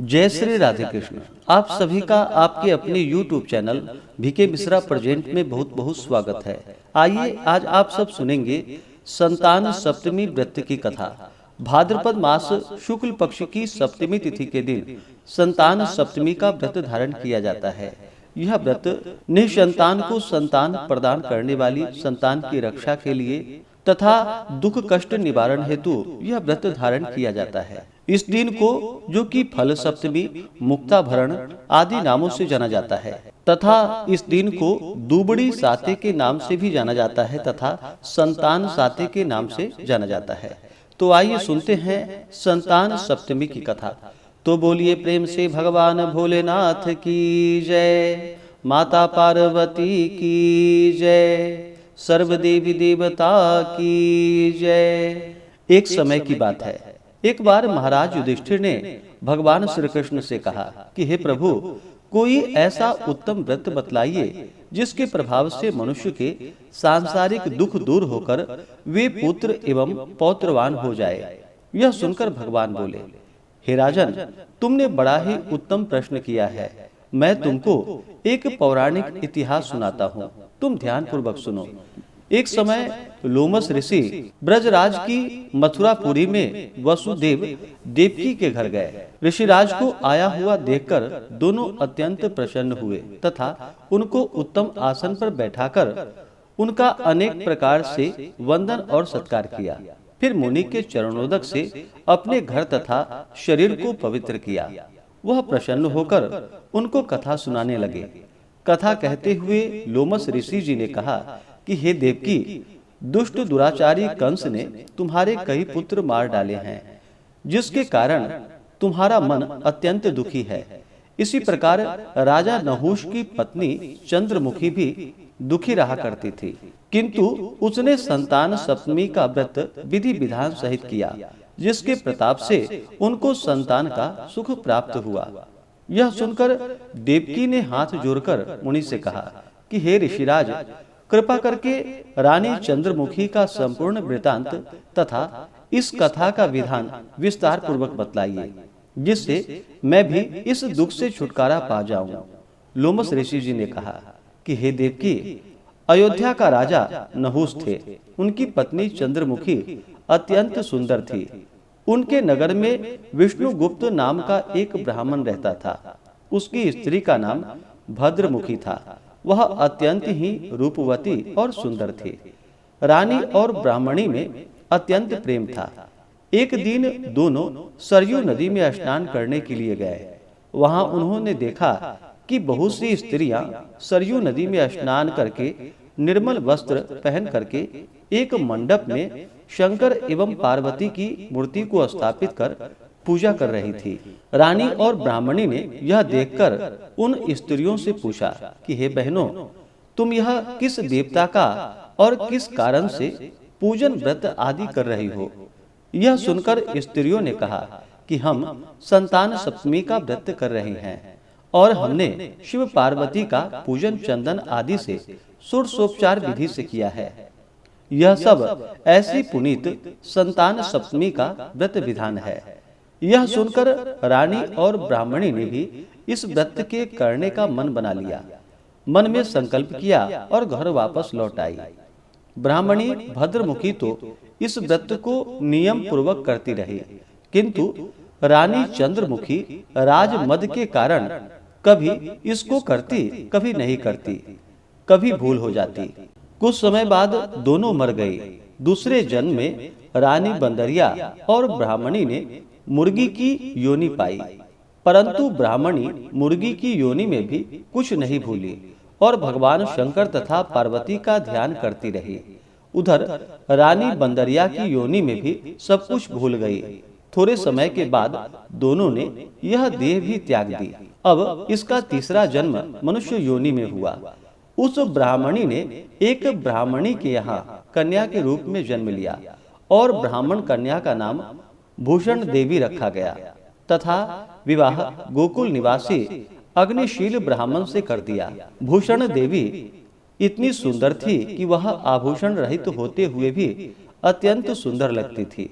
जय श्री राधे कृष्ण। आप सभी का आपके अपने YouTube channel VK Mishra present में बहुत बहुत स्वागत है। आइए आज आप सब सुनेंगे संतान सप्तमी व्रत की कथा। भाद्रपद मास शुक्ल पक्ष की सप्तमी तिथि के दिन संतान सप्तमी का व्रत धारण किया जाता है। यह व्रत निसंतान को संतान प्रदान करने वाली संतान की रक्षा के लिए तथा दुख कष्ट निवारण हेतु यह व्रत धारण किया जाता है। इस दिन को जो कि फल सप्तमी, मुक्ताभरण आदि नामों से जाना जाता है तथा इस दिन को दुबड़ी साते के नाम से भी जाना जाता है तथा संतान साते के नाम से जाना जाता है। तो आइए सुनते हैं संतान सप्तमी की कथा। तो बोलिए प्रेम से भगवान भोलेनाथ की जय, माता पार्वती की जय, सर्व देवी देवता की जय। एक समय की बात है, एक बार महाराज युधिष्ठिर ने भगवान श्री कृष्ण से कहा कि हे प्रभु, कोई ऐसा उत्तम व्रत बतलाइए जिसके प्रभाव से मनुष्य के सांसारिक दुख दूर होकर वे पुत्र एवं पौत्रवान हो जाए। यह सुनकर भगवान बोले, हे राजन, तुमने बड़ा ही उत्तम प्रश्न किया है। मैं तुमको एक पौराणिक इतिहास सुनाता हूँ, तुम ध्यान पूर्वक सुनो। एक समय लोमस ऋषि ब्रजराज की मथुरापुरी में वसुदेव देवकी के घर गए। ऋषिराज को आया हुआ देखकर दोनों अत्यंत प्रसन्न हुए तथा उनको उत्तम आसन पर बैठाकर उनका अनेक प्रकार से वंदन और सत्कार किया। फिर मुनि के चरणोदक से अपने घर तथा शरीर को पवित्र किया। वह प्रसन्न होकर उनको कथा सुनाने लगे। कथा कहते हुए लोमस ऋषि जी ने कहा कि हे देवकी, दुष्ट दुराचारी कंस ने तुम्हारे कई पुत्र मार डाले हैं, जिसके कारण तुम्हारा मन अत्यंत दुखी है। इसी प्रकार राजा नहुष की पत्नी चंद्रमुखी भी दुखी रहा करती थी, किंतु उसने संतान सप्तमी का व्रत विधि विधान सहित किया, जिसके प्रताप से उनको संतान का सुख प्राप्त हुआ। यह सुनकर देवकी ने हाथ जोड़कर मुनि से कहा कि हे ऋषिराज, कृपा करके रानी चंद्रमुखी का संपूर्ण वृतांत तथा इस कथा का विधान विस्तार पूर्वक बतलाइए, जिससे मैं भी इस दुख से छुटकारा पा जाऊं। लोमस ऋषि जी ने कहा कि हे देवकी, अयोध्या का राजा नहुष थे। उनकी पत्नी चंद्रमुखी अत्यंत सुंदर थी। उनके नगर में विष्णुगुप्त नाम का एक ब्राह्मण रहता था। उसकी स्त्री का नाम भद्रमुखी था। वह अत्यंत ही रूपवती और सुंदर थी। रानी और ब्राह्मणी में अत्यंत प्रेम था। एक दिन दोनों सरयू नदी में स्नान करने के लिए गए। वहां उन्होंने देखा कि बहुत सी स्त्रियां सरयू नदी में स्नान करके निर्मल वस्त्र पहन करके एक मंडप में शंकर एवं पार्वती की मूर्ति को स्थापित कर पूजा कर रही थी। रानी और ब्राह्मणी ने यह देखकर उन स्त्रियों से पूछा कि हे बहनों, तुम यह किस देवता का और किस कारण से पूजन व्रत आदि कर रही हो? यह सुनकर स्त्रियों ने कहा कि हम संतान सप्तमी का व्रत कर रहे हैं और हमने शिव पार्वती का पूजन चंदन आदि से षोडशोपचार विधि से किया है। यह सब ऐसी पुनीत संतान सप्तमी का व्रत विधान है। यह सुनकर रानी और ब्राह्मणी ने भी इस व्रत के करने का मन बना लिया। मन में संकल्प किया और घर वापस लौट आई। ब्राह्मणी भद्रमुखी तो इस व्रत को नियम पूर्वक करती रही, किंतु रानी चंद्रमुखी राजमद के कारण कभी इसको करती, कभी नहीं करती, कभी भूल हो जाती। कुछ समय बाद दोनों मर गई। दूसरे जन्म में रानी बंदरिया और ब्राह्मणी ने मुर्गी की योनि पाई, परंतु ब्राह्मणी मुर्गी की योनि में भी कुछ नहीं भूली और भगवान शंकर तथा पार्वती का ध्यान करती रही। उधर रानी बंदरिया की योनि में भी सब कुछ भूल गई। थोड़े समय के बाद दोनों ने यह देह भी त्याग दी। अब इसका तीसरा जन्म मनुष्य योनि में हुआ। उस ब्राह्मणी ने एक ब्राह्मणी के यहाँ कन्या के रूप में जन्म लिया और ब्राह्मण कन्या का नाम भूषण देवी रखा गया तथा विवाह गोकुल निवासी अग्निशील ब्राह्मण से कर दिया। भूषण देवी इतनी सुंदर थी कि वह आभूषण रहित होते हुए भी अत्यंत सुंदर लगती थी।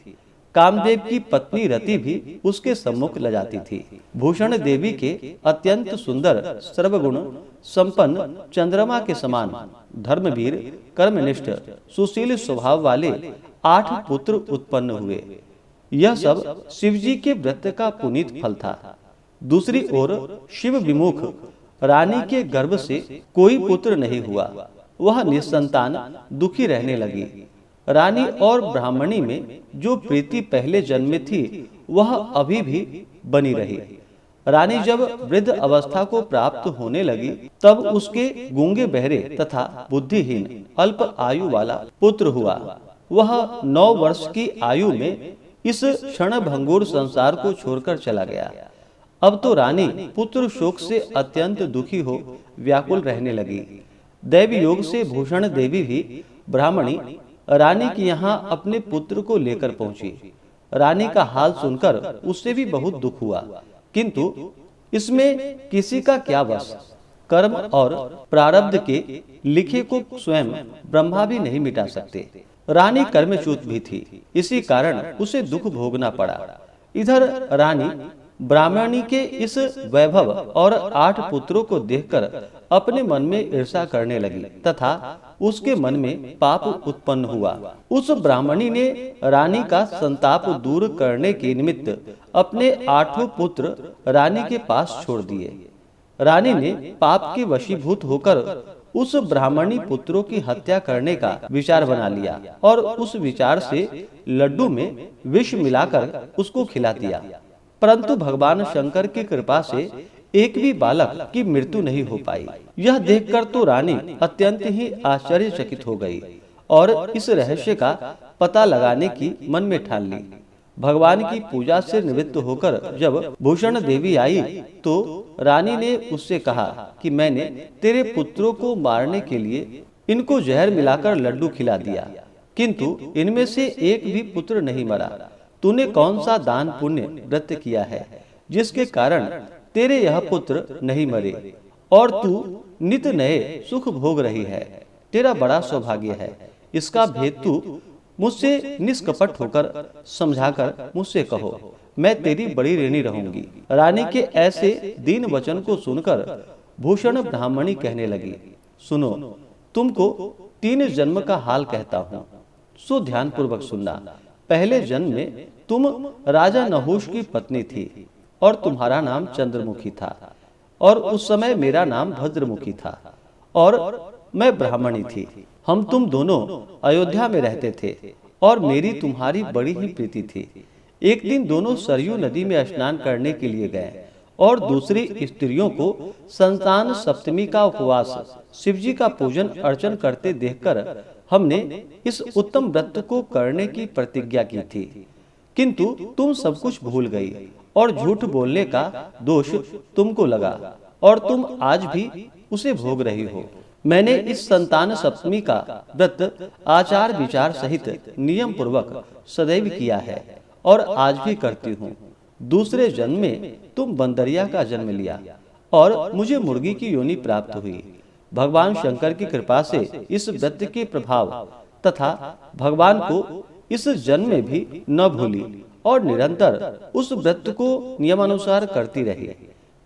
कामदेव की पत्नी रति भी उसके सम्मुख ल जाती थी। भूषण देवी के अत्यंत सुंदर, सर्वगुण संपन्न, चंद्रमा के समान, धर्मवीर, कर्मनिष्ठ, सुशील स्वभाव वाले 8 पुत्र उत्पन्न हुए। यह सब शिवजी के व्रत का पुनीत फल था। दूसरी ओर शिव विमुख रानी के गर्भ से कोई पुत्र नहीं हुआ। वह निसंतान दुखी रहने लगी। रानी और ब्राह्मणी में जो प्रीति पहले जन्म में थी वह अभी भी बनी रही। रानी जब वृद्ध अवस्था को प्राप्त होने लगी तब उसके गूंगे बहरे तथा बुद्धिहीन अल्प आयु वाला पुत्र हुआ। वह 9 वर्ष की आयु में इस क्षण भंगुर संसार को छोड़कर चला गया। अब तो रानी पुत्र शोक से अत्यंत दुखी हो व्याकुल रहने लगी। दैव योग से भूषण देवी भी ब्राह्मणी रानी के यहाँ अपने पुत्र को लेकर पहुंची। रानी का हाल सुनकर उससे भी बहुत दुख हुआ, किंतु इसमें किसी का क्या वश। कर्म और प्रारब्ध के लिखे को स्वयं ब्रह्मा भी नहीं मिटा सकते। रानी कर्मच्युत भी थी, इसी कारण उसे दुख भोगना पड़ा। इधर रानी ब्राह्मणी के इस वैभव और 8 पुत्रों को देखकर अपने मन में ईर्ष्या करने लगी तथा उसके मन में पाप उत्पन्न हुआ। उस ब्राह्मणी ने रानी का संताप दूर करने के निमित्त अपने 8 पुत्र रानी के पास छोड़ दिए। रानी ने पाप के वशीभूत होकर उस ब्राह्मणी पुत्रों की हत्या करने का विचार बना लिया और उस विचार से लड्डू में विष मिलाकर उसको खिला दिया। परंतु भगवान शंकर की कृपा से एक भी बालक की मृत्यु नहीं हो पाई। यह देखकर तो रानी अत्यंत ही आश्चर्यचकित हो गई और इस रहस्य का पता लगाने की मन में ठान ली। भगवान की पूजा से निवृत्त होकर जब भूषण देवी आई तो रानी ने उससे कहा कि मैंने तेरे पुत्रों को मारने के लिए इनको जहर मिलाकर लड्डू खिला दिया, किंतु इनमें से एक भी पुत्र नहीं मरा। तूने कौन सा दान पुण्य व्रत किया है जिसके कारण तेरे यह पुत्र नहीं मरे और तू नित नए सुख भोग रही है? तेरा बड़ा सौभाग्य है। इसका भेद तू मुझसे निष्कपट होकर समझाकर मुझसे कहो, मैं तेरी बड़ी ऋणी रहूंगी। रानी के ऐसे दीन वचन को सुनकर भूषण ब्राह्मणी कहने लगी, सुनो, तुमको 3 जन्म का हाल कहता हूँ, सो ध्यान पूर्वक सुनना। पहले जन्म में तुम राजा नहुष की पत्नी थी और तुम्हारा नाम चंद्रमुखी था और उस समय मेरा नाम भद्रमुखी था और मैं ब्राह्मणी थी। हम तुम दोनों अयोध्या में रहते थे और मेरी तुम्हारी बड़ी ही प्रीति थी। एक दिन दोनों सरयू नदी में स्नान करने के लिए गए और दूसरी स्त्रियों को संतान सप्तमी का उपवास, शिवजी का पूजन अर्चन करते देखकर हमने इस उत्तम व्रत को करने की प्रतिज्ञा की थी, किंतु तुम सब कुछ भूल गई और झूठ बोलने का दोष तुमको लगा और तुम आज भी उसे भोग रही हो। मैंने इस संतान सप्तमी का व्रत आचार विचार सहित नियम पूर्वक सदैव किया है और आज भी करती हूँ। दूसरे जन्म में तुम बंदरिया का जन्म लिया और मुझे मुर्गी की योनि प्राप्त हुई। भगवान शंकर की कृपा से इस व्रत के प्रभाव तथा भगवान को इस जन्म में भी न भूली और निरंतर उस व्रत को नियमानुसार करती रही।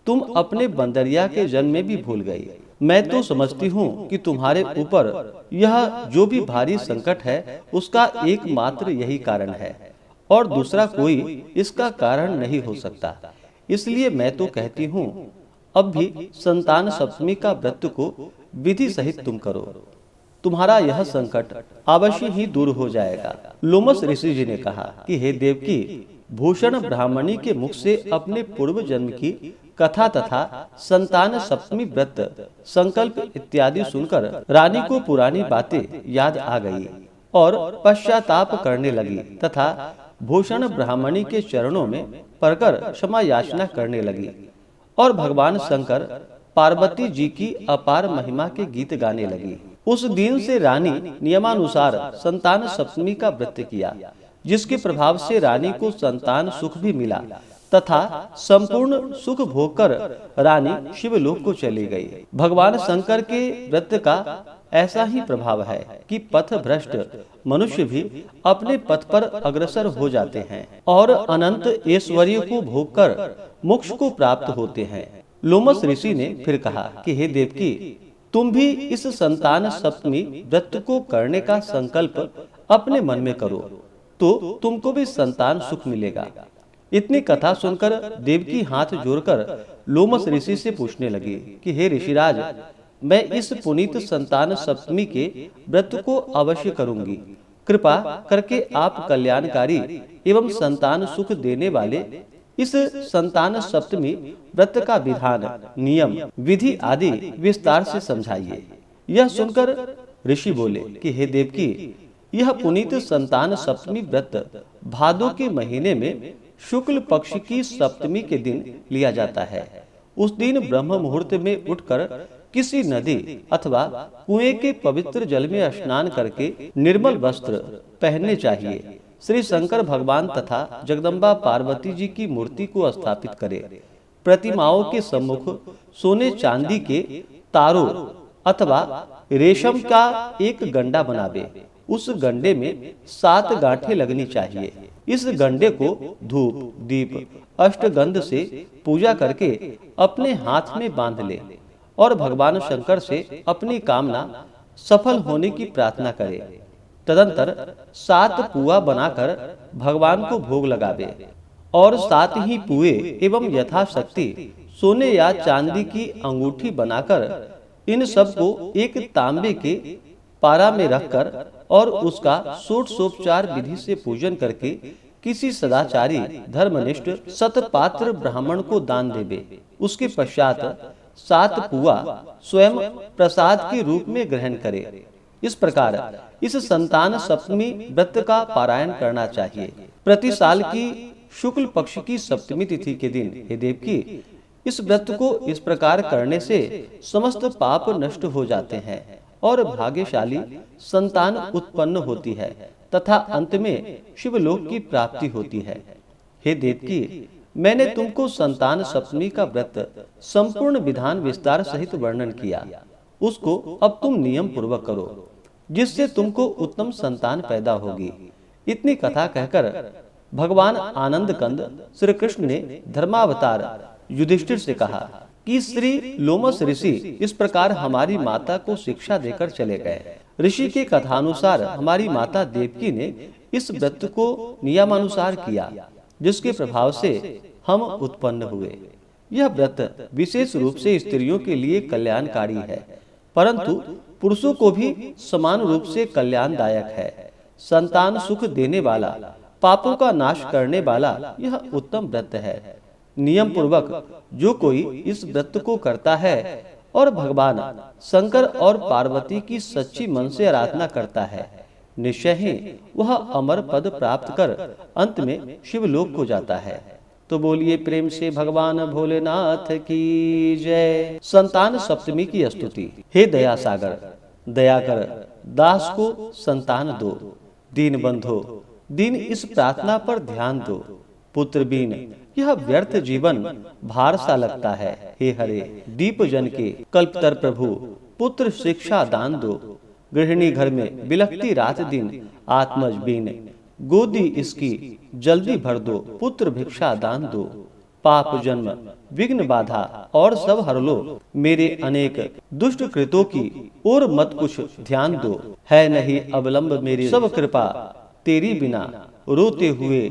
तुम अपने बंदरिया के जन्म में भी भूल गई। मैं तो समझती हूँ कि तुम्हारे ऊपर यह जो भी भारी संकट है उसका एकमात्र यही कारण है और दूसरा कोई इसका कारण नहीं हो सकता। इसलिए मैं तो कहती हूँ अब भी संतान सप्तमी का व्रत को विधि सहित तुम करो, तुम्हारा यह संकट अवश्य ही दूर हो जाएगा। लोमस ऋषि जी ने कहा कि हे देवकी, भूषण ब्राह्मणी के मुख से अपने पूर्व जन्म की कथा तथा संतान सप्तमी व्रत संकल्प इत्यादि सुनकर रानी को पुरानी बातें याद आ गई और पश्चाताप करने लगी तथा भूषण ब्राह्मणी के चरणों में पड़कर क्षमा याचना करने लगी और भगवान शंकर पार्वती जी की अपार महिमा के गीत गाने लगी। उस दिन से रानी नियमानुसार संतान सप्तमी का व्रत किया, जिसके प्रभाव से रानी को संतान सुख भी मिला तथा संपूर्ण सुख भोगकर रानी शिवलोक को चली गई। भगवान शंकर के व्रत का ऐसा ही प्रभाव है कि पथ भ्रष्ट मनुष्य भी अपने पथ पर अग्रसर हो जाते हैं और अनंत ऐश्वर्य को भोगकर मोक्ष को प्राप्त होते हैं। लोमस ऋषि ने फिर कहा कि हे देवकी, तुम भी इस संतान सप्तमी व्रत को करने का संकल्प अपने मन में करो, तो तुमको भी संतान सुख मिलेगा। इतनी कथा सुनकर देवकी हाथ जोड़कर लोमस ऋषि से पूछने लगी कि हे ऋषिराज, मैं इस पुनीत संतान सप्तमी के व्रत को अवश्य करूंगी। कृपा करके आप कल्याणकारी एवं संतान सुख देने वाले इस संतान सप्तमी व्रत का विधान, नियम, विधि आदि विस्तार से समझाइए। यह सुनकर ऋषि बोले कि हे देवकी, यह पुनीत संतान सप्तमी व्रत भादो के महीने में शुक्ल पक्ष की सप्तमी के दिन लिया जाता है। उस दिन ब्रह्म मुहूर्त में उठकर किसी नदी अथवा कुएं के पवित्र जल में स्नान करके निर्मल वस्त्र पहनने चाहिए। श्री शंकर भगवान तथा जगदम्बा पार्वती जी की मूर्ति को स्थापित करे। प्रतिमाओं के सम्मुख सोने चांदी के तारों अथवा रेशम का एक गंडा बनावे। उस गंडे में 7 गांठें लगनी चाहिए। इस गंडे को धूप, दीप, अष्टगंध से पूजा करके अपने हाथ में बांध ले और भगवान शंकर से अपनी कामना सफल होने की प्रार्थना करे। तदंतर 7 पुआ बनाकर भगवान को भोग लगावे और 7 ही पुए एवं यथाशक्ति सोने या चांदी की अंगूठी बनाकर इन सब को एक तांबे के पारा में रखकर और उसका षोडशोपचार विधि से पूजन करके किसी सदाचारी धर्मनिष्ठ सतपात्र ब्राह्मण को दान देवे। उसके पश्चात 7 पुआ स्वयं प्रसाद के रूप में ग्रहण करे। इस प्रकार इस संतान सप्तमी व्रत का पारायण करना चाहिए। प्रति साल की शुक्ल पक्ष की सप्तमी तिथि के दिन हे देवकी, इस व्रत को इस प्रकार करने से समस्त पाप नष्ट हो जाते हैं और भाग्यशाली संतान उत्पन्न होती है तथा अंत में शिवलोक की प्राप्ति होती है। हे देवकी, मैंने तुमको संतान सप्तमी का व्रत संपूर्ण विधान विस्तार सहित वर्णन किया। उसको अब तुम नियम पूर्वक करो, जिससे तुमको उत्तम संतान पैदा होगी। इतनी कथा कहकर भगवान आनंद कंद श्री कृष्ण ने धर्मावतार युधिष्ठिर से कहा कि श्री लोमस ऋषि इस प्रकार हमारी माता को शिक्षा देकर चले गए। ऋषि के कथानुसार हमारी माता देवकी ने इस व्रत को नियमानुसार किया, जिसके प्रभाव से हम उत्पन्न हुए। यह व्रत विशेष रूप से स्त्रियों के लिए कल्याणकारी है, परंतु पुरुषों को भी समान रूप से कल्याणदायक है। संतान सुख देने वाला, पापों का नाश करने वाला यह उत्तम व्रत है। नियम पूर्वक जो कोई इस व्रत को करता है और भगवान शंकर और पार्वती की सच्ची मन से आराधना करता है, निश्चय ही वह अमर पद प्राप्त कर अंत में शिवलोक को जाता है। तो बोलिए प्रेम से भगवान भोलेनाथ की जय। संतान सप्तमी की स्तुति। हे दया सागर, दया कर दास को संतान दो। दीन बंधो, दीन इस प्रार्थना पर ध्यान दो। पुत्र बीन यह व्यर्थ जीवन भार सा लगता है। हे हरे दीप जन के कल्पतर प्रभु, पुत्र शिक्षा दान दो। गृहिणी घर में बिलखती रात दिन, आत्मज बीन गोदी इसकी जल्दी भर दो। पुत्र भिक्षा दान दो। पाप जन्म विघ्न बाधा और सब हर लो। मेरे अनेक दुष्ट कृतों की और मत कुछ ध्यान दो। है नहीं अवलंब मेरी सब कृपा, तेरी बिना रोते हुए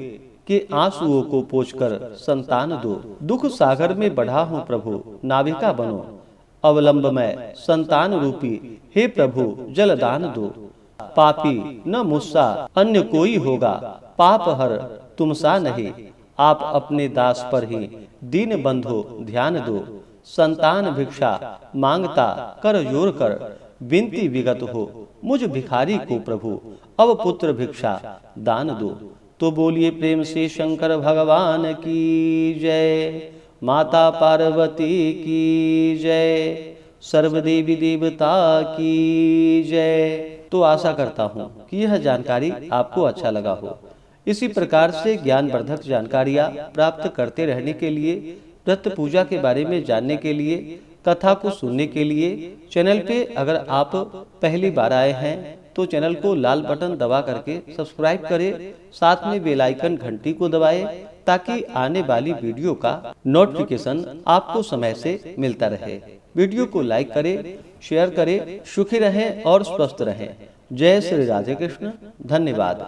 के आंसुओं को पोंछकर संतान दो। दुख सागर में बढ़ा हूँ प्रभु, नाविका बनो। अवलंब मैं संतान रूपी, हे प्रभु जलदान दो। पापी न मुझसा अन्य कोई होगा, पाप हर तुमसा नहीं। आप अपने दास पर ही दीन बंधो ध्यान दो। संतान भिक्षा मांगता कर जोर कर, विनती विगत हो मुझ भिखारी को प्रभु, अब पुत्र भिक्षा दान दो। तो बोलिए प्रेम से शंकर भगवान की जय। माता पार्वती की जय। सर्वदेवी देवता की जय। तो आशा करता हूँ कि यह जानकारी आपको अच्छा लगा हो। इसी प्रकार से ज्ञानवर्धक जानकारियाँ प्राप्त करते रहने के लिए, व्रत पूजा के बारे में जानने के लिए कथा को सुनने के लिए चैनल पे अगर आप पहली बार आए हैं तो चैनल को लाल बटन दबा करके सब्सक्राइब करें, साथ में बेल आइकन घंटी को दबाएं ताकि आने वाली वीडियो का नोटिफिकेशन आपको समय से मिलता रहे। वीडियो को लाइक करें, शेयर करें। सुखी रहें और स्वस्थ रहें। जय श्री राधे कृष्ण। धन्यवाद।